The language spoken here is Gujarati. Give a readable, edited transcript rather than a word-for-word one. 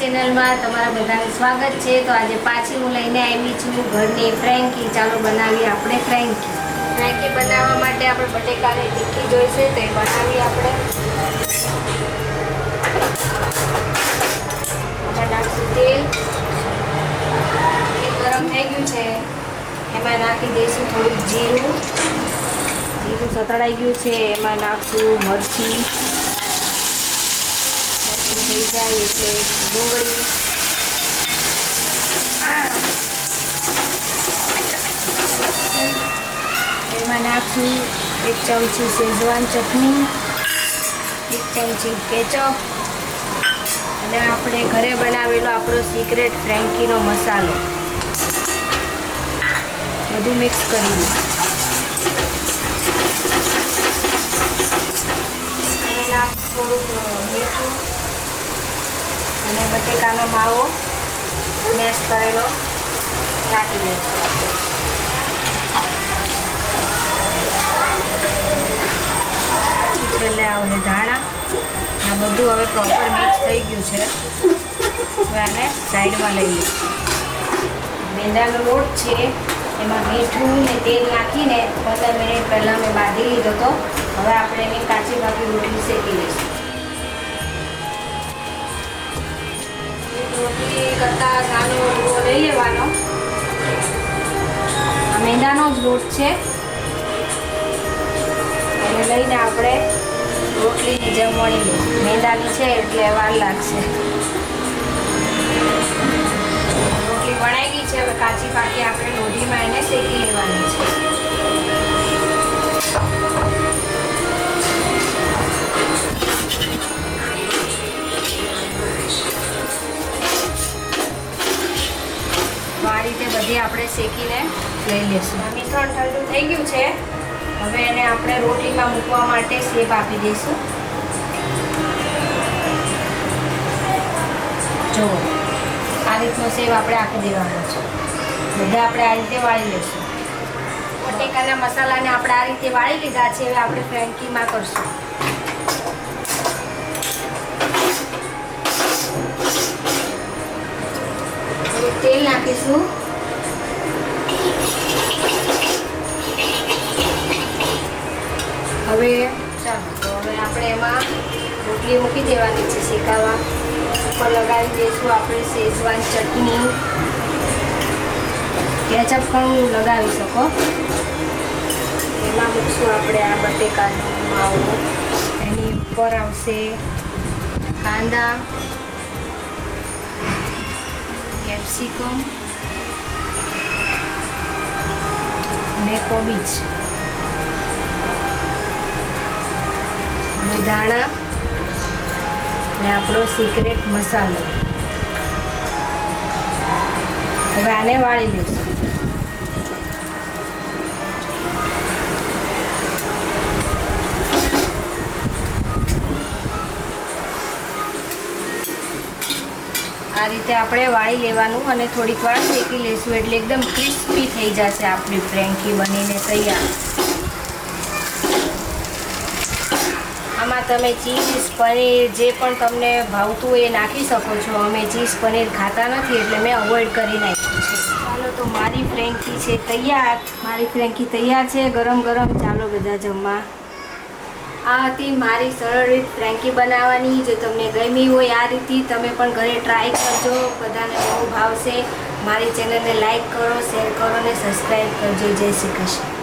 ચેનલમાં તમારા બધાનું સ્વાગત છે। તો આજે પાછી હું લઈને આવી છું ઘરની ફ્રેન્કી। ચાલો બનાવીએ આપણે ફ્રેન્કી। ફ્રેન્કી બનાવવા માટે આપણે બટેકાની ટિક્કી જોઈશે, તો એ બનાવીએ આપણે। એમાં નાખશું તેલ। ગરમ થઈ ગયું છે, એમાં નાખી દઈશું થોડુંક જીરું। જીરું સતળાઈ ગયું છે, એમાં નાખશું મરચી। થઈ જાય એટલે ડુંગળી, એમાં નાખશું 1 ચમચી શેઝવાન ચટણી, 1 ચમચી કેચઅપ અને આપણે ઘરે બનાવેલો આપણો સિક્રેટ ફ્રેન્કીનો મસાલો। બધું મિક્સ કરી દઈએ। થોડુંક મીઠું અને બટેકાનો માવો મેશ કરેલો નાખી દઈશું। છેલ્લે આવે ધાણા। આ બધું હવે પ્રોપર મિક્સ થઈ ગયું છે, હવે આને સાઈડમાં લઈ લઈશું। મેંદાનો લોટ છે, એમાં મીઠું ને તેલ નાખીને 15 મિનિટ પહેલાં મેં બાંધી લીધો હતો। હવે આપણે એની કાચી પાકી રોટલી શેકી લઈશું। રોટલી કરતાં નાનો લુઓ લઈ લેવાનો। આ મેંદાનો જ લોટ છે, એને લઈને આપણે રોટલીની જેમ વણી લઈશું। મેંદાની છે એટલે વાર લાગશે। રોટલી વણાઈ ગઈ છે, હવે કાચી પાકી આપણે લોઢીમાં એને શેકી લેવાની છે। આ રીતે બધી આપણે શેકીને લઈ લઈશું। મિશ્રણ ઠંડુ થઈ ગયું છે, હવે એને આપણે રોટલીમાં મૂકવા માટે શેપ આપી દઈશું। જો આ રીતનો શેપ આપણે આપી દેવાનો છે। બધા આપણે આ રીતે વાળી લઈશું। બટેકાના મસાલાને આપણે આ રીતે વાળી લીધા છે, હવે આપણે ફ્રેન્કીમાં કરશું। તેલ નાખીશું। હવે ચાલો, તો હવે આપણે એમાં રોટલી મૂકી દેવાની છે શેકાવા। ઉપર લગાવી દઈશું આપણે શેઝવાન ચટણી, કેચઅપ પણ લગાવી શકો। એમાં મૂકશું આપણે આ બટેકાનો માવો, એની ઉપર આવશે કાંદા, કેપ્સિકમ અને કોબીજ અને ધાણા અને આપણો સિક્રેટ મસાલો। હવે આને વાળી લઈશું। આ રીતે આપણે વાળી લેવાનું અને થોડીક વાર શેકી લઈશું, એટલે એકદમ ક્રિસ્પી થઈ જશે આપણી ફ્રેન્કી બનીને તૈયાર। આમાં તમે ચીઝ પનીર જે પણ તમને ભાવતું હોય એ નાખી શકો છો। અમે ચીઝ પનીર ખાતા નથી એટલે મેં અવોઇડ કરી નાખ્યું છે। ચાલો, તો મારી ફ્રેન્કી છે તૈયાર। મારી ફ્રેન્કી તૈયાર છે ગરમ ગરમ। ચાલો બધા જમવા। આ હતી મારી સરળ રીત ફ્રેન્કી બનાવવાની। જો તમને ગમી હોય આ રીતથી તમે પણ ઘરે ટ્રાય કરજો, બધાને બહુ ભાવશે। મારી ચેનલને લાઈક કરો, શેર કરો અને સબસ્ક્રાઈબ કરજો। જય શ્રી કૃષ્ણ।